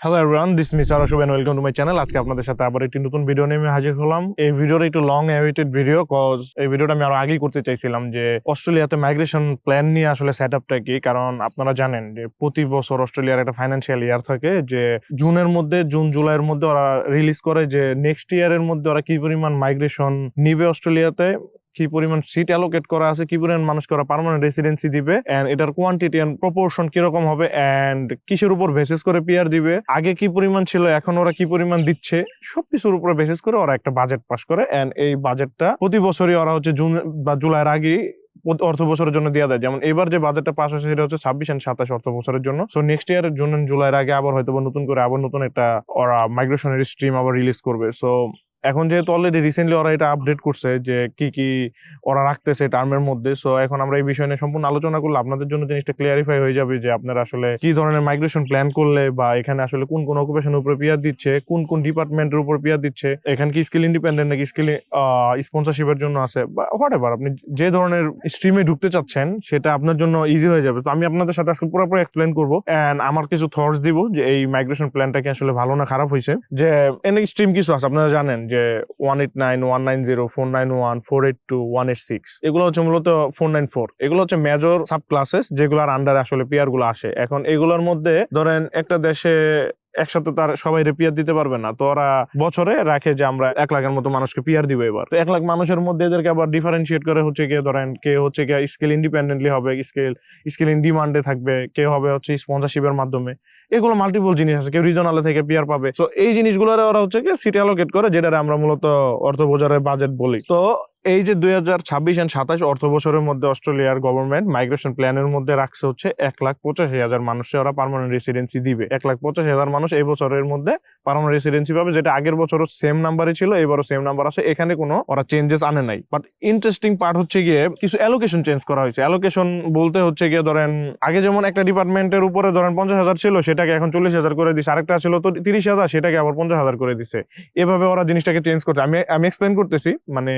Hello everyone, this miss Arshu and welcome to my channel. আজকে আপনাদের সাথে আবার একটি নতুন ভিডিও নিয়ে আমি হাজির হলাম। এই ভিডিওটা একটু লং অ্যাওয়েটেড ভিডিও, কজ এই ভিডিওটা আমি আরো আগেই করতে চাইছিলাম যে অস্ট্রেলিয়াতে মাইগ্রেশন প্ল্যান নিয়ে আসলে সেট আপটা কি। কারণ আপনারা জানেন যে প্রতি বছর অস্ট্রেলিয়ার একটা ফাইন্যান্সিয়াল ইয়ার থাকে, যে জুন জুলাইয়ের মধ্যে ওরা রিলিজ করে যে নেক্সট ইয়ারের মধ্যে ওরা কি পরিমাণ মাইগ্রেশন নিবে অস্ট্রেলিয়াতে, কি পরিমাণ সিট অ্যালোকেট করা আছে, কি পরিমাণ মানুষকে ওরা পার্মানেন্ট রেসিডেন্সি দিবে, এন্ড এটার কোয়ান্টিটি এন্ড প্রপোর্শন কিরকম হবে, এন্ড কিসের উপর বেসিস করে পিআর দিবে, আগে কি পরিমাণ ছিল এখন ওরা কি পরিমাণ দিচ্ছে, সবকিছুর উপর বেসিস করে ওরা একটা বাজেট পাস করে। এন্ড এই বাজেটটা প্রতি বছরই ওরা হচ্ছে জুন বা জুলাইয়ের আগে অর্থ বছরের জন্য দেওয়া দেয়। যেমন এবার যে বাজেটটা পাস হয়েছে সেটা হচ্ছে 26 and 27 অর্থ বছরের জন্য। সো নেক্সট ইয়ার জুন জুলাইয়ের আগে আবার হয়তো নতুন করে আবার নতুন একটা ওরা মাইগ্রেশনের স্ট্রিম আবার রিলিজ করবে। সো এখন যেহেতু অলরেডি রিসেন্টলি ওরা এটা আপডেট করছে যে কি কি ওরা রাখতেছে টার্মের মধ্যে, সো এখন আমরা এই বিষয় নিয়ে সম্পূর্ণ আলোচনা করলে আপনাদের জন্য জিনিসটা ক্লিয়ারিফাই হয়ে যাবে যে আপনারা আসলে কি ধরনের মাইগ্রেশন প্ল্যান করলে, বা এখানে আসলে কোন কোন অকুপেশনের উপরে পিআর দিচ্ছে, কোন কোন ডিপার্টমেন্টের উপর পিআর দিচ্ছে, এখানে কি স্কিল ইন্ডিপেন্ডেন্ট নাকি স্কিল স্পন্সরশিপের জন্য আছে, বা হোয়াট এভার আপনি যে ধরনের স্ট্রিমে ঢুকতে চাচ্ছেন সেটা আপনার জন্য ইজি হয়ে যাবে। তো আমি আপনাদের সাথে আজকে পুরোপুরি এক্সপ্লেন করবো এন্ড আমার কিছু থটস দিব যে এই মাইগ্রেশন প্ল্যানটা কি আসলে ভালো না খারাপ হয়েছে। যে এনে স্ট্রিম কিছু আছে আপনারা জানেন যে 189, 190, 491, 482, 186, এগুলো হচ্ছে মূলত 494, এগুলো হচ্ছে মেজর সাব ক্লাসেস যেগুলোর আন্ডারে আসলে পিআর গুলো আসে। এখন এগুলোর মধ্যে ধরেন একটা দেশে একসাথে তার সবাই পিআর দিতে পারবে না, তো ওরা বছরে রাখে যে আমরা 1 লাখের মতো মানুষকে পিআর দিব। এবার তো 1 লাখ মানুষের মধ্যে এদেরকে আবার ডিফারেন্সিয়েট করে হচ্ছে গিয়ে ধরেন কে হচ্ছে গিয়ে স্কিল ইন্ডিপেন্ডেন্টলি হবে, স্কিল ইন ডিমান্ডে থাকবে, কে হবে হচ্ছে স্পন্সরশিপের মাধ্যমে। এগুলো মাল্টিপল জিনিস আছে, কেউ রিজনালে থেকে পিআর পাবে। তো এই জিনিসগুলো ওরা হচ্ছে গিয়ে সিট অ্যালোকেট করে, যেটা আমরা মূলত অর্থ বোঝারের বাজেট বলি। তো এই যে 2026 and 27 অর্থ বছরের মধ্যে অস্ট্রেলিয়ার গভর্নমেন্ট মাইগ্রেশন প্ল্যানের মধ্যে রাখছে হচ্ছে 1,85,000 মানুষকে ওরা পার্মানেন্ট রেসিডেন্সি দিবে। 1,85,000 মানুষ এই বছরের মধ্যে পার্মানেন্ট রেসিডেন্সি পাবে, যেটা আগের বছরও সেম নাম্বারই ছিল, এবারও সেম নাম্বার আছে। এখানে কোনো ওরা চেঞ্জেস আনে নাই। বাট ইন্টারেস্টিং পার্ট হচ্ছে গিয়ে কিছু অ্যালোকেশন চেঞ্জ করা হয়েছে। অ্যালোকেশন বলতে হচ্ছে গিয়ে ধরেন আগে যেমন একটা ডিপার্টমেন্টের উপরে ধরেন 50,000 ছিল, সেটাকে এখন 40,000 করে দিচ্ছে। আরেকটা ছিল তো 30,000, সেটাকে আবার 50,000 করে দিচ্ছে। এভাবে ওরা জিনিসটাকে চেঞ্জ করছে। আমি এক্সপ্লেন করতেছি মানে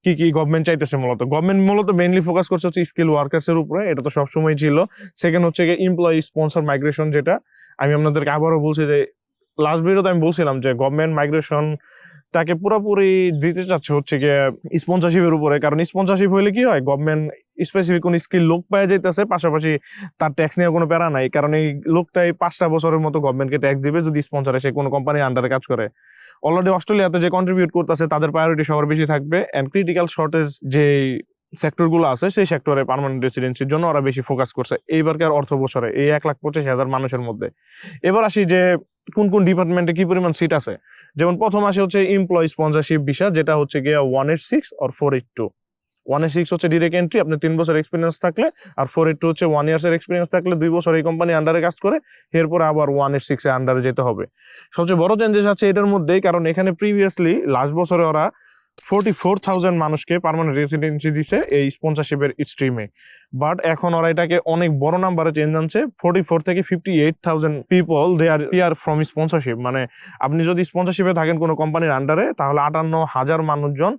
কি কি গভর্নমেন্ট চাইতেছে। গভর্নমেন্ট মূলত মেইনলি ফোকাস করছে হচ্ছে স্কিল ওয়ার্কার্স এর উপরে, এটা তো সবসময় ছিল। সেকেন্ড হচ্ছে গিয়ে এমপ্লয়ি স্পন্সর মাইগ্রেশন, যেটা আমি আপনাদেরকে আবারও বলছি যে লাস্ট ভিডিওতে আমি বলছিলাম যে গভর্নমেন্ট মাইগ্রেশন তাকে পুরোপুরি দিতে চাচ্ছে হচ্ছে গিয়ে স্পন্সরশিপের উপরে। কারণ স্পন্সরশিপ হইলে কি হয়, গভর্নমেন্ট স্পেসিফিক কোন স্কিল লোক পাওয়া যাইতেছে, পাশাপাশি তার ট্যাক্স নিয়ে কোনো প্যারা নাই। কারণ এই লোকটাই 5টা বছরের মতো গভর্নমেন্টকে ট্যাক্স দিবে যদি স্পন্সর এসে কোনো কোম্পানির আন্ডারে কাজ করে। অলরেডি অস্ট্রেলিয়াতে যে কন্ট্রিবিউট করতেছে তাদের প্রায়োরিটি সবার বেশি থাকবে, এন্ড ক্রিটিক্যাল শর্টেজ যে সেক্টর গুলো আছে সেই সেক্টরে পার্মানেন্ট রেসিডেন্সির জন্য ওরা বেশি ফোকাস করছে এইবারকার অর্থ বছরে এই 1,25,000 মানুষের মধ্যে। এবার আসি যে কোন কোন ডিপার্টমেন্টে কি পরিমাণ সিট আছে। যেমন প্রথম আসে হচ্ছে এমপ্লয়ি স্পন্সরশিপ ভিসা, যেটা হচ্ছে গিয়ে 186 or 482। 186 হচ্ছে ডিরেক্ট এন্ট্রি, আপনি 3 বছর এক্সপিরিয়েন্স থাকলে, আর 482 হচ্ছে 1 ইয়ার্স এর এক্সপিরিয়েন্স থাকলে 2 বছর এই কোম্পানি আন্ডারে কাজ করে, এরপর আবার 186 এর আন্ডারে যেতে হবে। সবচেয়ে বড় চেঞ্জেস আছে এটার মধ্যেই, কারণ এখানে প্রিভিয়াসলি লাস্ট বছরে ওরা 44,000 মানুষকে পার্মানেন্ট রেসিডেন্সি দিছে এই স্পন্সরশিপের স্ট্রিমে। বাট এখন ওরা এটাকে অনেক বড় নাম্বারে চেঞ্জ আনছে, 44 থেকে 58,000 people they are PR from sponsorship. মানে আপনি যদি স্পন্সরশিপে থাকেন কোনো কোম্পানির আন্ডারে, তাহলে 58,000 মানুষজন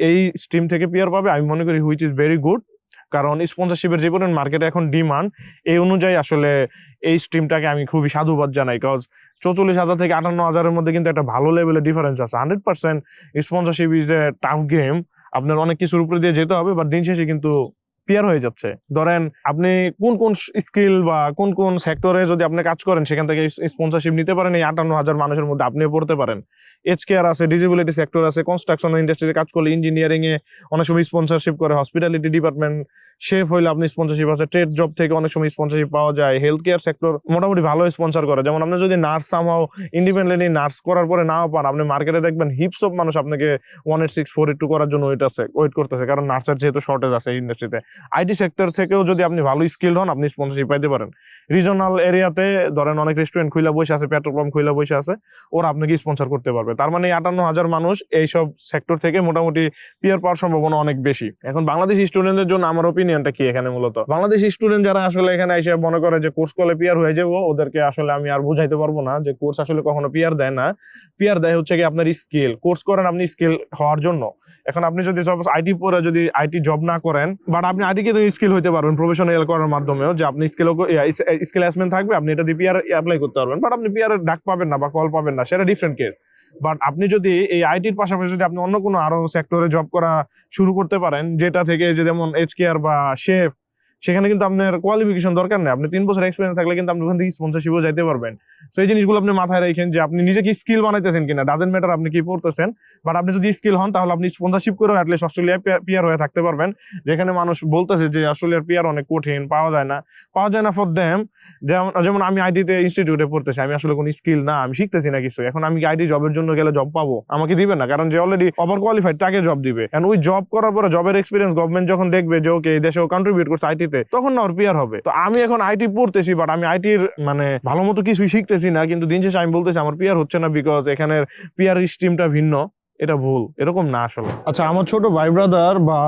এই স্ট্রিম থেকে পিআর পাবে। আমি মনে করি হুইচ ইজ ভেরি গুড, কারণ স্পন্সরশিপের যে পরিমাণ মার্কেটে এখন ডিমান্ড, এই অনুযায়ী আসলে এই স্ট্রিমটাকে আমি খুবই সাধুবাদ জানাই। কজ 44,000 থেকে 58,000-এর মধ্যে কিন্তু একটা ভালো লেভেলের ডিফারেন্স আছে। 100% sponsorship is a tough game, আপনার অনেক কিছুর উপরে দিয়ে যেতে হবে, বাট দিন শেষে কিন্তু পিয়ার হয়ে যাচ্ছে। ধরেন আপনি কোন কোন স্কিল বা কোন কোন সেক্টরে যদি আপনি কাজ করেন সেখান থেকে স্পন্সরশিপ নিতে পারেন, এই 58,000 মানুষের মধ্যে আপনিও পড়তে পারেন। এজ কেয়ার আছে, ডিসেবিলিটি সেক্টর আছে, কনস্ট্রাকশন ইন্ডাস্ট্রিতে কাজ করলে, ইঞ্জিনিয়ারিং এ অনেক সময় স্পন্সরশিপ করে, হসপিটালিটি ডিপার্টমেন্ট শেফ হইলে আপনি স্পন্সরশিপ আছে, ট্রেড জব থেকে অনেক সময় স্পন্সরশিপ পাওয়া যায়, হেলথ কেয়ার সেক্টর মোটামুটি ভালো স্পন্সর করে। যেমন আপনি যদি নার্স সামহাও ইন্ডিপেন্ডেন্টলি নার্স করার পরে নাও পান, আপনি মার্কেটে দেখবেন হিপস অফ মানুষ আপনাকে 186, 482 করার জন্য ওয়েট করতেছে, কারণ নার্সের যেহেতু শর্টেজ আছে ইন্ডাস্ট্রিতে। আইটি সেক্টর থেকেও যদি আপনি ভালো স্কিল হন, আপনি স্পন্সরশিপ পাইতে পারেন। রিজনাল এরিয়াতে ধরেন অনেক রেস্টুরেন্ট খুলে বসে আছে, পেট্রোল পাম্প খুলে বসে আছে, ওরা আপনাকে স্পন্সর করতে পারবে। তার মানে 58,000 মানুষ এইসব সেক্টর থেকে মোটামুটি পিয়ার পাওয়ার সম্ভাবনা অনেক বেশি। এখন বাংলাদেশি স্টুডেন্টদের জন্য আমার ওপিনিয়নটা কি এখানে, মূলত বাংলাদেশি স্টুডেন্ট যারা আসলে এখানে এসে মনে করে যে কোর্স করলে পিয়ার হয়ে যাবো, ওদেরকে আসলে আমি আর বুঝাইতে পারবো না যে কোর্স আসলে কখনো পিয়ার দেয় না। পিয়ার দেয় হচ্ছে কি আপনার স্কিল। কোর্স করেন আপনি স্কিল হওয়ার জন্য, এখন আপনি যদি আইটি পরে যদি আইটি জব না করেন, বাট আপনি আইটি কে স্কিল হইতে পারবেন প্রফেশনাল করার মাধ্যমেও, যে আপনি স্কিল অ্যাসেসমেন্ট থাকবে, আপনি এটা দিয়ে পিআর অ্যাপ্লাই করতে পারবেন, বাট আপনি পিআর ডাক পাবেন না বা কল পাবেন না, সেটা ডিফারেন্ট কেস। বাট আপনি যদি এই আইটির পাশাপাশি যদি আপনি অন্য কোনো আরো সেক্টরে জব করা শুরু করতে পারেন, যেটা থেকে যে যেমন HKR বা শেফ, সেখানে কিন্তু আপনার কোয়ালিফিকেশন দরকার নেই, আপনি 3 বছর এক্সপিরিয়েন্স থাকলে কিন্তু আপনি ওখান থেকে স্পন্সরশিপও যাইতে পারবেন। তো এই জিনিসগুলো আপনি মাথায় রাখেন যে আপনি নিজে কি স্কিল বানাইতেছেন কিনা, ডাজেন্ট ম্যাটার আপনি কি পড়তেছেন, বাট আপনি যদি স্কিল হন তাহলে আপনি স্পন্সরশিপ করেও অ্যাটলিস্ট অস্ট্রেলিয়া পিআর হয়ে থাকতে পারবেন। যেখানে মানুষ বলতেছে যে অস্ট্রেলিয়ার পিআর অনেক কঠিন, পাওয়া যায় না ফর দেম। যেমন আমি আইটিতে ইনস্টিটিউটে পড়তেছি, আমি আসলে কোনো স্কিল না, আমি শিখতেছি না কিছু, এখন আমি আইটি জবের জন্য গেলে জব পাবো? আমাকে দিবে না, কারণ যে অলরেডি ওভার কোয়ালিফাইড তাকে জব দিবে। এন্ড ওই জব করার পরে জবের এক্সপিরিয়েন্স গভর্নমেন্ট যখন দেখবে যে ওকে এই দেশে কন্ট্রিবিউট করছে আইটিতে, তখন না ওর পিআর হবে। তো আমি এখন আইটি পড়তেছি, বাট আমি আইটির মানে ভালো মতো কিছুই শিখতেছি না, কিন্তু দিন শেষে আমি বলতেছি আমার পিআর হচ্ছে না, বিকজ এখানের পিআর স্ট্রিমটা ভিন্ন। এটা ভুল, এরকম না আসলে। আচ্ছা, আমার ছোট ভাই ব্রাদার বা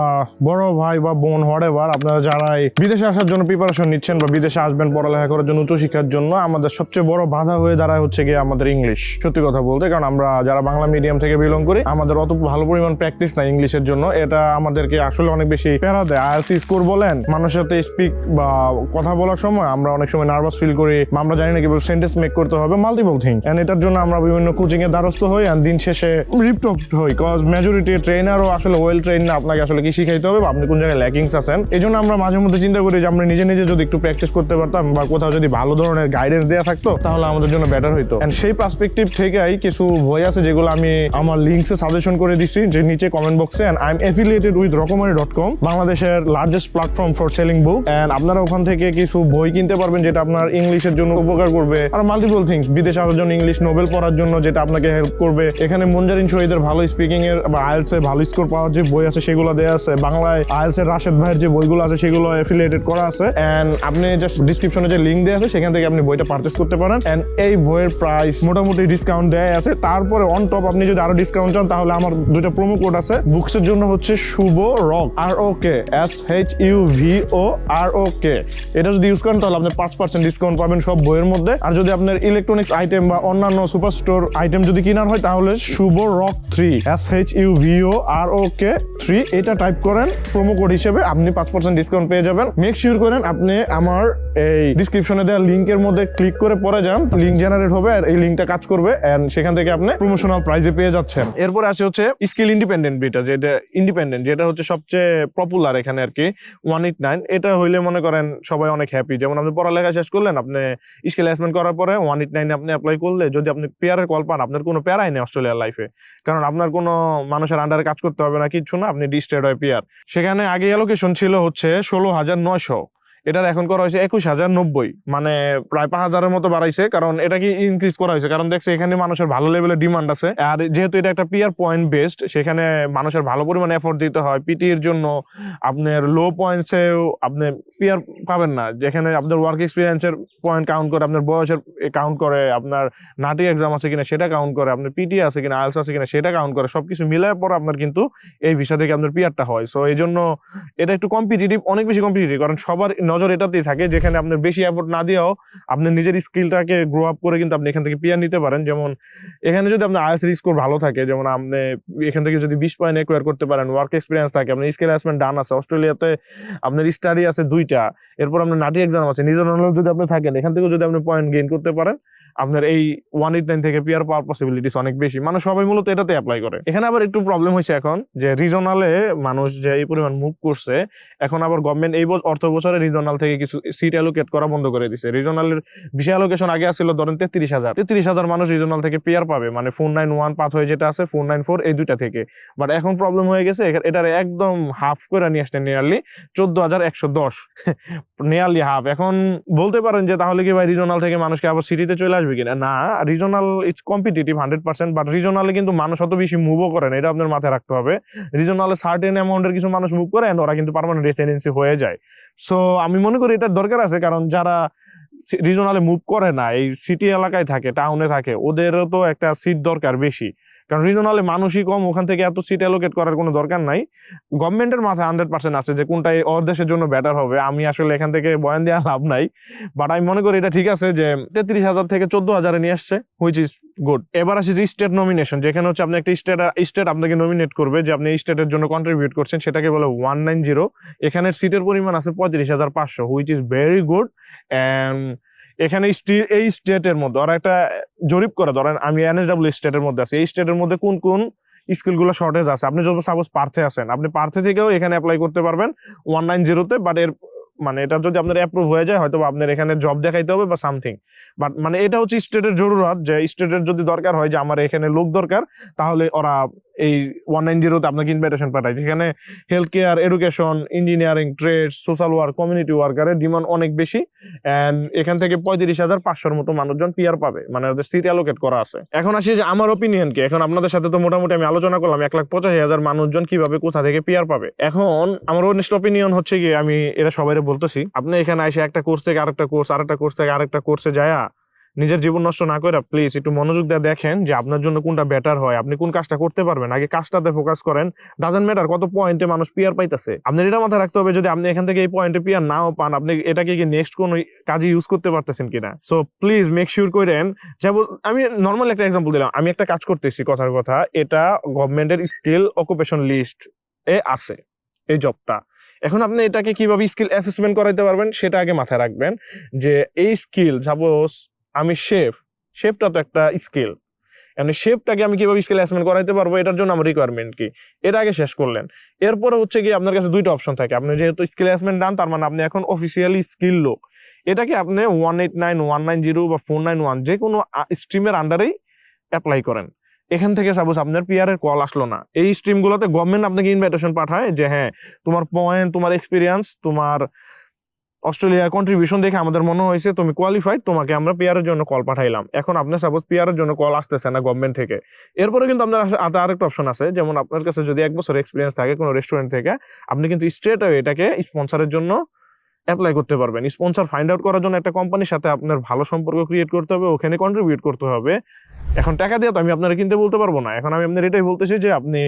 বড় ভাই বা বোন হোয়াটএভার, আপনারা যারাই বিদেশে আসার জন্য প্রিপারেশন নিচ্ছেন বা বিদেশে আসবেন পড়ালেখা করার জন্য, উচ্চশিক্ষার জন্য, আমাদের সবচেয়ে বড় বাধা হয়ে দাঁড়ায় হচ্ছে গিয়ে আমাদের ইংলিশ। সত্যি কথা বলতে, কারণ আমরা যারা বাংলা মিডিয়াম থেকে বিলং করি, আমাদের অত ভালো পরিমাণ প্র্যাকটিস নাই ইংলিশের জন্য। এটা আমাদেরকে আসলে অনেক বেশি প্যারা দেয়। IELTS স্কোর বলেন, মানুষের সাথে স্পিক বা কথা বলার সময় আমরা অনেক সময় নার্ভাস ফিল করি, আমরা জানি না কিভাবে সেন্টেন্স মেক করতে হবে, মাল্টিপল থিংস। এন্ড এটার জন্য আমরা বিভিন্ন কোচিং এর দ্বারস্থ হই, এন্ড দিন শেষে রিপ্ট হই, কজ মেজরিটি ট্রেনারও আসলে ওয়েল ট্রেন না, আপনাকে আসলে কি শিখাইতে হবে বা আপনি কোন জায়গায় ল্যাকিংস আছেন। এই জন্য আমরা মাঝে মধ্যে চিন্তা করি যে আমরা নিজে নিজে যদি একটু প্র্যাকটিস করতে পারতাম বা কোথাও যদি ভালো ধরনের গাইডেন্স দেওয়া থাকতো, তাহলে আমাদের জন্য বেটার হইতো। এন্ড সেই পার্সপেক্টিভ থেকেই কিছু বই আছে যেগুলো আমি আমার লিঙ্কসে সাজেশন করে দিচ্ছি, যে নিচে কমেন্ট বক্সে। And I am affiliated with রকমারি.com, বাংলাদেশের largest platform for selling book. And আপনারা ওখান থেকে কিছু বই কিনতে পারবেন যেটা আপনার ইংলিশের জন্য উপকার করবে, আর মাল্টিপল থিংস, বিদেশে আসার জন্য ইংলিশ নোবেল পড়ার জন্য যেটা আপনাকে হেল্প করবে। এখানে মুনজারিন শহীদের ভালো স্পিকিং এর বা আইএলটিএস এ ভালো স্কোর পাওয়ার যে বই আছে সেগুলো দেওয়া আছে, বাংলায় আইএলটিএস এর রাশেদ ভাইয়ের যে বইগুলো আছে সেগুলো অ্যাফিলিয়েটেড করা আছে। এন্ড আপনি জাস্ট ডিসক্রিপশনে যে লিঙ্ক দেওয়া আছে সেখান থেকে আপনি বইটা পারচেজ করতে পারেন। এন্ড এই বইয়ের প্রাইস মোটামুটি ডিসকাউন্ট দেয়া আছে। তারপরে অন টপ আপনি যদি আরো ডিসকাউন্ট চান, তাহলে আমার দুইটা প্রোমো কোড আছে বুকস এর জন্য, হচ্ছে শুভ রক, ROK, SHUVOROK। এটা যদি ইউজ করেন তাহলে আপনি 5% ডিসকাউন্ট পাবেন সব বইয়ের মধ্যে। আর যদি আপনার ইলেকট্রনিক্স আইটেম বা অন্যান্য সুপার স্টোর আইটেম যদি কেনার হয়, তাহলে শুভ রক 3, SHUVOROK 3 এটা টাইপ করেন প্রোমো কোড হিসেবে, আপনি 5% ডিসকাউন্ট পেয়ে যাবেন। মেক শিওর করেন আপনি আমার এই ডিসক্রিপশনে দেওয়া লিঙ্কের মধ্যে ক্লিক করে পরে যান, লিঙ্ক জেনারেট হবে আর এই লিঙ্কটা কাজ করবে, এন্ড সেখান থেকে আপনি প্রমোশনাল প্রাইজে পেয়ে যাচ্ছেন। এরপরে আসে হচ্ছে স্কিল ইন্ডিপেন্ডেন্ট বিটা, যেটা হচ্ছে সবচেয়ে পপুলার এখানে আর কি, 189। এটা হইলে মনে করেন সবাই অনেক হ্যাপি। যেমন আপনি পড়ালেখা শেষ করলেন, আপনি স্কিল অ্যাসেসমেন্ট করার পরে 189 আপনি অ্যাপ্লাই করলে, যদি আপনি পেয়ারের কল পান, আপনার কোনো প্যারাই নেই অস্ট্রেলিয়ার লাইফে, কারণ আপনার কোনো মানুষের আন্ডারে কাজ করতে হবে না, কিচ্ছু না, আপনি ডিস্ট্রেড হয় পিয়ার। সেখানে আগে অ্যালোকেশন ছিল হচ্ছে 16,900, এটার এখন করা হয়েছে 21,090, মানে প্রায় 5,000-এর মতো বাড়াইছে। কারণ এটা কি ইনক্রিজ করা হয়েছে, কারণ দেখছে এখানে মানুষের ভালো লেভেলের ডিমান্ড আছে, আর যেহেতু এটা একটা পিয়ার পয়েন্ট বেসড, সেখানে মানুষের ভালো পরিমাণে এফোর্ট দিতে হয়। পিটি এর জন্য আপনার লো পয়েন্টসেও আপনি পিয়ার পাবেন না, যেখানে আপনার ওয়ার্ক এক্সপিরিয়েন্সের পয়েন্ট কাউন্ট করে, আপনার বয়সের কাউন্ট করে, আপনার নাটি এক্সাম আছে কিনা সেটা কাউন্ট করে, আপনার পিটি আছে কিনা, আইএলটিএস আছে কিনা সেটা কাউন্ট করে, সবকিছু মিলার পর আপনার কিন্তু এই ভিসা থেকে আপনার পিয়ারটা হয়। সো এই জন্য এটা একটু কম্পিটিটিভ, অনেক বেশি কম্পিটিটিভ, কারণ সবার নজর এটাতেই থাকে, যেখানে আপনি বেশি এফোর্ট না দিয়েও আপনি নিজের স্কিলটাকে গ্রো আপ করে কিন্তু আপনি এখান থেকে পিয়ার নিতে পারেন। যেমন এখানে যদি আপনার আইএলটিএস স্কোর ভালো থাকে, যেমন আপনি এখান থেকে যদি 20 পয়েন্ট একুয়ার করতে পারেন, ওয়ার্ক এক্সপিরিয়েন্স থাকে, আপনার স্কিল অ্যাসেসমেন্ট ডান আছে, অস্ট্রেলিয়াতে আপনার স্টাডি আছে 2টা, এরপর আপনার নাটি এক্সাম আছে, নিজের নলেজ যদি আপনি থাকেন, এখান থেকে যদি আপনি পয়েন্ট গেইন করতে পারেন, আপনার এই 189 থেকে পিয়ার পাওয়ার পসিবিলিটিস অনেক বেশি। মানুষ সবাই মূলত এটাতে অ্যাপ্লাই করে। এখানে আবার একটু প্রবলেম হয়েছে এখন, যে রিজনালে মানুষ যে এই পরিমাণ মুভ করছে, এখন আবার গভর্নমেন্ট এই অর্থ বছরে রিজনাল থেকে কিছু সিট অ্যালোকেট করা বন্ধ করে দিছে। রিজনালের ভিসা অ্যালোকেশন আগে আসছিল ধরেন 33,000 মানুষ রিজনাল থেকে পিয়ার পাবে, মানে 491 পাথ হয়ে যেটা আছে, 494 এই দুইটা থেকে। বাট এখন প্রবলেম হয়ে গেছে, এটার একদম হাফ করে নিয়ে আসছে, নিয়ারলি 14,110, নিয়ারলি হাফ। এখন বলতে পারেন যে তাহলে কি ভাই রিজনাল থেকে মানুষকে আবার সিটিতে চলে আসবে কিনা? না, রিজনাল ইটস কম্পিটিটিভ 100%, বাট রিজনালে কিন্তু মানুষ অত বেশি মুভও করে না, এটা আপনার মাথায় রাখতে হবে। রিজনালে সার্টেন অ্যামাউন্টের কিছু মানুষ মুভ করে, ওরা কিন্তু পার্মানেন্ট রেসিডেন্সি হয়ে যায়। সো আমি মনে করি এটার দরকার আছে, কারণ যারা রিজনালে মুভ করে না, এই সিটি এলাকায় থাকে, টাউনে থাকে, ওদেরও তো একটা সিট দরকার বেশি, কারণ রিজনালে মানুষই কম, ওখান থেকে এত সিট অ্যালোকেট করার কোনো দরকার নাই। গভর্নমেন্টের মাথায় 100% আছে যে কোনটাই ওর দেশের জন্য বেটার হবে। আমি আসলে এখান থেকে বয়ান দেওয়া লাভ নাই, বাট আমি মনে করি এটা ঠিক আছে যে 33,000 থেকে 14,000-এ নিয়ে আসছে, হুইচ ইজ গুড। এবার আসি যে স্টেট নমিনেশন, যেখানে হচ্ছে আপনি একটা স্টেট আপনাকে নমিনেট করবে যে আপনি এই স্টেটের জন্য কন্ট্রিবিউট করছেন, সেটাকে বলে 190। এখানে সিটের পরিমাণ আছে 35,500, which is very good. And এখানে এই স্টেটের মধ্যে ওরা একটা জরিপ করে, ধরেন আমি NSW স্টেটের মধ্যে আছি, এই স্টেটের মধ্যে কোন কোন স্কিলগুলো শর্টেজ আছে। আপনি যদি সাপোজ পার্থে আছেন, আপনি পার্থে থেকেও এখানে অ্যাপ্লাই করতে পারবেন 190-তে, বাট এর মানে এটা যদি আপনার অ্যাপ্রুভ হয়ে যায় হয়তো আপনার এখানে জব দেখাইতে হবে বা সামথিং। বাট মানে এটা হচ্ছে স্টেটের জরুরত, যে স্টেটের যদি দরকার হয় যে আমার এখানে লোক দরকার, তাহলে ওরা এই 190-তে আপনাকে ইনভাইটেশন পাঠায়, যেখানে health care, education, engineering, trade, social work, community ওয়ার্কারের ডিমান্ড অনেক বেশি। অ্যান্ড এখান থেকে 35,500-র মতো মানুষজন পিআর পাবে, মানে ওদের সিট অ্যালোকেট করা আছে। এখন আসি যে আমার ওপিনিয়ন কি। এখন আপনাদের সাথে তো মোটামুটি আমি আলোচনা করলাম 1,85,000 মানুষজন কিভাবে কোথা থেকে পিআর পাবে। এখন আমার অনেস্ট ওপিনিয়ন হচ্ছে কি, আমি এটা সবাই বলতেছি, আপনি এখানে এসে একটা কোর্স থেকে আরেকটা কোর্স, আরেকটা কোর্স থেকে আরেকটা কোর্সে যায়া নিজের জীবন নষ্ট না করে প্লিজ একটু মনোযোগ দিয়ে দেখেন যে আপনার জন্য কোনটা বেটার হয়, আপনি কোন কাজটা করতে পারবেন, আগে কাজটাতে ফোকাস করেন। ডাজন্ট ম্যাটার কত পয়েন্টে মানুষ পিআর পাইতেছে, আপনার এটা মাথায় রাখতে হবে যদি আপনি এখান থেকে এই পয়েন্টে পিআর নাও পান, আপনি এটাকে কি নেক্সট কোন কাজে ইউজ করতে পারতেছেন কিনা। সো প্লিজ মেক শিওর করেন। যেমন আমি নর্মাল একটা এক্সাম্পল দিলাম, আমি একটা কাজ করতেছি, কথার কথা, এটা গভর্নমেন্টের স্কিল অকুপেশন লিস্ট এ আছে এই জবটা। এখন আপনি এটাকে কিভাবে স্কিল অ্যাসেসমেন্ট করাইতে পারবেন সেটা আগে মাথায় রাখবেন, যে এই স্কিল, সাপোজ আমি শেফটা তো একটা স্কিল, মানে শেফটাকে আমি কিভাবে স্কিল অ্যাসেসমেন্ট করাইতে পারবো, এটার জন্য আমার রিকোয়ারমেন্ট কি, এটা আগে শেষ করলেন। এরপরে হচ্ছে কি আপনার কাছে দুইটা অপশন থাকে, আপনি যেহেতু স্কিল অ্যাসেসমেন্ট ডান, তার মানে আপনি এখন অফিসিয়ালি স্কিল লোক, এটাকে আপনি 189, 190 বা 491 যে কোনো স্ট্রিমের আন্ডারেই অ্যাপ্লাই করেন। এখান থেকে সাপোজ আপনার পিআর এর কল আসলো না, এই স্ট্রিমগুলোতে গভর্নমেন্ট আপনাকে ইনভাইটেশন পাঠায় যে হ্যাঁ তোমার পয়েন্ট, তোমার এক্সপিরিয়েন্স, তোমার অস্ট্রেলিয়ার কন্ট্রিবিউশন দেখে আমাদের মনে হয়েছে তুমি কোয়ালিফাইড, তোমাকে আমরা পিআর এর জন্য কল পাঠাইলাম। এখন আপনার সাপোজ পিআর এর জন্য কল আসতেছে না গভর্নমেন্ট থেকে, এরপরে কিন্তু আপনার আরেকটা অপশন আছে, যেমন আপনার কাছে যদি 1 বছর এক্সপিরিয়েন্স থাকে কোনো রেস্টুরেন্ট থেকে, আপনি কিন্তু স্ট্রেট এটাকে স্পন্সরের জন্য অ্যাপ্লাই করতে পারবেন। স্পন্সর ফাইন্ড আউট করার জন্য একটা কোম্পানির সাথে আপনার ভালো সম্পর্ক ক্রিয়েট করতে হবে, ওখানে কন্ট্রিবিউট করতে হবে। এখন টাকা দিয়ে তো আমি আপনারা কিনতে বলতে পারবো না, এখন আমি আপনার এটাই বলতেছি যে আপনি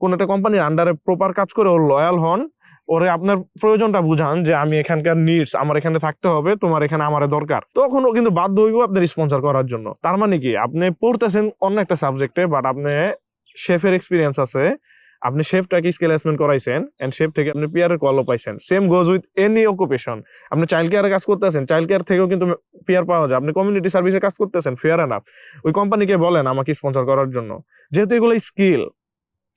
কোন একটা কোম্পানির আন্ডারে প্রপার কাজ করে ওর লয়াল হন, ওরে আপনার প্রয়োজনটা বুঝান যে আমি এখানকার নিডস, আমার এখানে থাকতে হবে, তোমার এখানে আমার দরকার, তখন ও কিন্তু বাধ্য হইব আপনার স্পন্সর করার জন্য। তার মানে কি, আপনি পড়তেছেন অন্য একটা সাবজেক্টে, বাট আপনি শেফের এক্সপিরিয়েন্স আছে, আপনি শেফটাকে স্কিল অ্যাসেসমেন্ট করাইছেন এন্ড শেফ থেকে আপনি পিআর এর কলও পাইছেন। Same goes with any occupation. আপনি চাইল্ড কেয়ারে কাজ করতেছেন, চাইল্ড কেয়ার থেকেও কিন্তু পিআর পাওয়া যায়। আপনি কমিউনিটি সার্ভিসে কাজ করতেছেন, ফেয়ার এনাফ, ওই কোম্পানিকে বলেন আমাকে স্পন্সর করার জন্য, যেহেতু এগুলো স্কিল।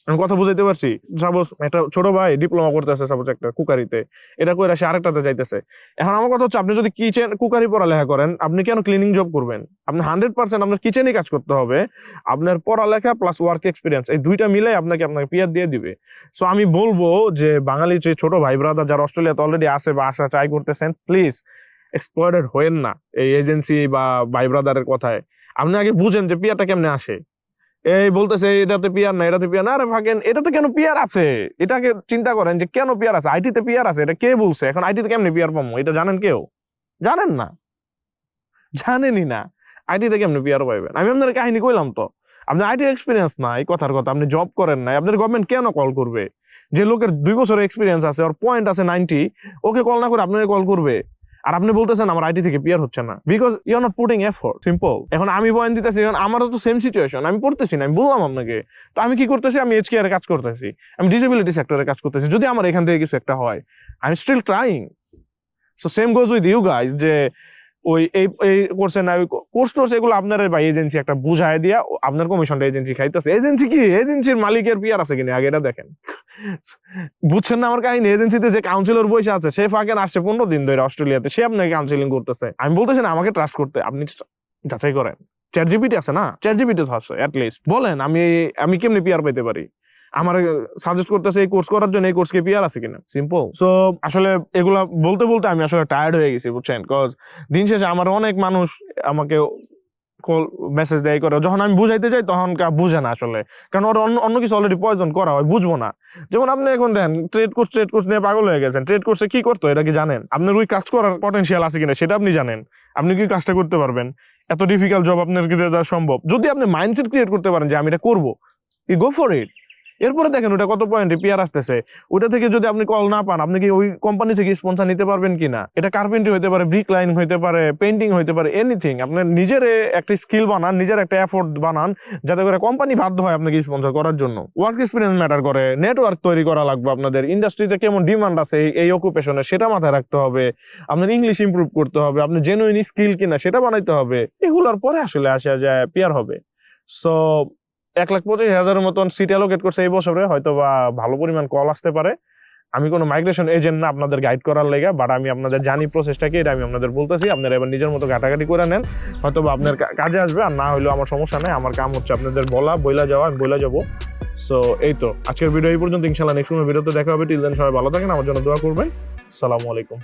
আমি কথা বুঝাইতে পারছি? সাপোজ একটা ছোট ভাই ডিপ্লোমা করতেছে সাপোজ একটা কুকারিতে, এটা করে সে আরেকটাতে যাইতেছে। এখন আমার কথা হচ্ছে, আপনি যদি কিচেন কুকারি পড়ালেখা করেন, আপনি কেন ক্লিনিং জব করবেন? আপনি 100% আপনার কিচেনেই কাজ করতে হবে। আপনার পড়ালেখা প্লাস ওয়ার্ক এক্সপিরিয়েন্স এই দুইটা মিলে আপনাকে পিআর দিয়ে দিবে। সো আমি বলবো যে বাঙালি যে ছোট ভাই ব্রাদার যারা অস্ট্রেলিয়াতে অলরেডি আছে বা আসা ট্রাই করতেছেন, প্লিজ এক্সপ্লয়েটেড হয়েন না এই এজেন্সি বা ভাই ব্রাদারের কথায়। আপনি আগে বুঝেন যে পিআরটা কেমনে আসে। এই বলতেছে এটাতে পিআর না, এটাতে পিআর না, আরে ভাগেন, এটাতে কেন পিআর আছে এটাকে চিন্তা করেন যে কেন পিআর আছে। আইটিতে পিআর আছে, এটা কে বলছে? এখন আইটিতে কেমনে পিআর পাবো এটা জানেন কেউ? জানেন না, জানেনই না আইটিতে কেমনে পিআর পাইবেন। আমি আপনার কাহিনী কইলাম তো, আপনার আইটি এক্সপিরিয়েন্স নাই, কথার কথা, আপনি জব করেন নাই, আপনার গভর্নমেন্ট কেন কল করবে? যে লোকের 2 বছরের এক্সপিরিয়েন্স আছে, ওর পয়েন্ট আছে 90, ওকে কল না করে আপনাকে কল করবে। আর আপনি বলতেছেন আমার আইটি থেকে পিআর হচ্ছে না, because you are not putting effort. Simple. এখন আমি পয়েন্ট দিতেছি, আমারও তো সেম সিচুয়েশন, আমি পড়তেছি না, আমি বললাম আপনাকে। তো আমি কি করতেছি? আমি এইচ কেয়ারে কাজ করতেছি, আমি ডিসেবিলিটি সেক্টরে কাজ করতেছি। যদি আমার এখান থেকে কিছু একটা হয়, I am still trying. So same goes with you guys, যে ওই এই কোর্সে না, ওই কোর্স টোর্স এগুলো আপনার বা এজেন্সি একটা বুঝায় দিয়া আপনার কমিশনটা এজেন্সি খাইতেছে। এজেন্সি কি, এজেন্সির মালিকের পিআর আছে কিনা আগে এটা দেখেন। বুঝছেন না আমার কাহিনী? এজেন্সিতে যে কাউন্সিলর বসে আছে, সে ফাঁকে আসছে 15 দিন ধরে অস্ট্রেলিয়াতে, সে আপনাকে কাউন্সিলিং করতেছে। আমি বলতেছি না আমাকে ট্রাস্ট করতে, আপনি যাচাই করেন। চ্যাট জিপিটি আছে না, চ্যাট জিপিটি তো আছে, অ্যাটলিস্ট বলেন আমি কেমনি পিআর পেতে পারি। আমার সাজেস্ট করতেছে এই কোর্স করার জন্য, এই কোর্স কে পিআর আছে কিনা। সিম্পল। সো আসলে এগুলা বলতে বলতে আমি আসলে টায়ার্ড হয়ে গেছি, বুঝছেন? কজ দিন শেষে আমার অনেক মানুষ আমাকে কল মেসেজ দেয় করে, যখন আমি বুঝাইতে যাই তখন বুঝে না আসলে, কারণ ওর অন্য কিছু অলরেডি প্রয়োজন করা হয়, বুঝবো না। যেমন আপনি এখন দেন ট্রেড কোর্স নিয়ে পাগল হয়ে গেছেন। ট্রেড কোর্সে কি করতো এটা কি জানেন? আপনার ওই কাজ করার পটেনশিয়াল আছে কিনা সেটা আপনি জানেন, আপনি কি কাজটা করতে পারবেন? এত ডিফিকাল্ট জব আপনার কি দেওয়া সম্ভব? যদি আপনি মাইন্ডসেট ক্রিয়েট করতে পারেন যে আমি এটা করবো, ইউ গো ফর ইট। এরপরে দেখেন ওটা কত পয়েন্টে পিয়ার আসতেছে। ওটা থেকে যদি আপনি কল না পান, আপনি কি ওই কোম্পানি থেকে স্পন্সর নিতে পারবেন কিনা? এটা কার্পেন্ট্রি হইতে পারে, ব্রিক লাইন হইতে পারে, পেইন্টিং হইতে পারে, এনিথিং। আপনার নিজের একটা স্কিল বানান, নিজের একটা এফোর্ট বানান, যাতে করে কোম্পানি বাধ্য হয় আপনাকে স্পন্সর করার জন্য। ওয়ার্ক এক্সপিরিয়েন্স ম্যাটার করে, নেটওয়ার্ক তৈরি করা লাগবে আপনাদের, ইন্ডাস্ট্রিতে কেমন ডিমান্ড আছে এই অকুপেশনে সেটা মাথায় রাখতে হবে, আপনার ইংলিশ ইমপ্রুভ করতে হবে, আপনি জেনুইন স্কিল কিনা সেটা বানাইতে হবে। এগুলোর পরে আসলে আসা যায় পিয়ার হবে। সো 1,25,000-এর মতন সিট অ্যালোকেট করছে এই বছরে, হয়তো বা ভালো পরিমাণ কল আসতে পারে। আমি কোনো মাইগ্রেশন এজেন্ট না আপনাদের গাইড করার লেগে, বাট আমি আপনাদের জানি প্রসেসটাকে, এটা আমি আপনাদের বলতেছি। আপনারা এবার নিজের মতো ঘাটাঘাটি করে নেন, হয়তো বা আপনার কাজে আসবে, আর না হলেও আমার সমস্যা নেই। আমার কাম হচ্ছে আপনাদের বইলা যাওয়া, আমি বইলা যাবো। সো এই তো আজকের ভিডিও এই পর্যন্ত। ইনশাল্লাহ নেক্সট কোনো ভিডিওতে দেখা হবে। টিল দেন সবাই ভালো থাকেন, আমার জন্য দোয়া করবেন। আসসালামু আলাইকুম।